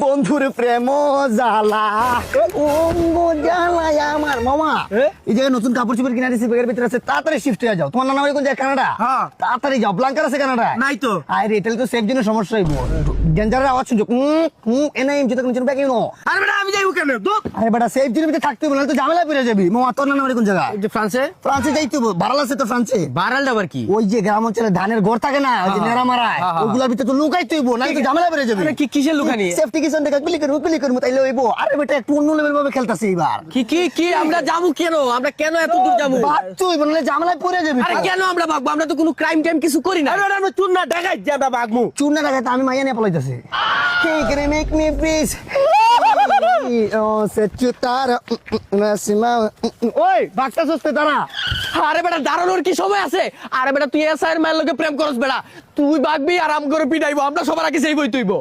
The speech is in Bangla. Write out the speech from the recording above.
বন্ধুর প্রেম জ্বালা জ্বালায় আমার মামা। এই জায়গায় নতুন কাপড় চোপড় কিনা দিচ্ছি, ব্যাগের ভিতরে আছে, তাড়াতাড়ি শিফট হয়ে যাও। তোমার নানা বাড়ি কোন জায়গায়? কানাডা। তাড়াতাড়ি যাও, ব্লাঙ্কার আছে কানাডা নাই তো। আরে এটা তো সেফ জন্য সমস্যা হইব, ডেঞ্জারের আওয়াজ শুনছো। এনে যেটা কোন ব্যাগ ইউনো। আরে বেটা আমি যাইবো কেন? আরে বেটা সেফ জন্য ভিতরে থাকতে বলে তো ঝামেলা পড়ে যাবি মামা। তোর নানা বাড়ি কোন জায়গা? যে ফ্রান্সে। ফ্রান্সে যাইতে বাড়াল আছে তো ফ্রান্সে। বারালটা আবার কি? ওই যে গ্রাম অঞ্চলে ধানের ঘর থাকে না, ওই যে নেড়া মারায়, ওইগুলোর ভিতরে তো লুকাইতে হইব, না তো ঝামেলা পড়ে যাবি। আরে কি কিসের লুকানি? সেফটি কিচেন থেকে ক্লিক করব তাইলে হইব। আরে বেটা একটু অন্য লেভেল ভাবে খেলতাছে এবার। কি আমরা যাবো কেন? আমরা কেন এত দূর যাবো? বাচ্চু বললে ঝামেলায় পড়ে যাবি। আরে কেন আমরা ভাগবো? আমরা তো কোনো ক্রাইম টাইম কিছু করি না। আরে আমরা চুন না ঢাকাই যাবা ভাগমু। চুন না লাগাতে আমি মাইয়া নিয়ে পলাইতাছি। কে করে মেক মি প্লিজ ও সেচুতার নাসিমা। ওই বাচ্চা সস্তে তারা। আরে বেটা দাঁড়ানোর কি সময় আছে? আরে বেটা তুই এসআইয়ের মায়ের লোকে প্রেম করস বেটা, তুই ভাগবি আর আম করে পিটাইবো, আমরা সবার আগে সেই বই তুইবো।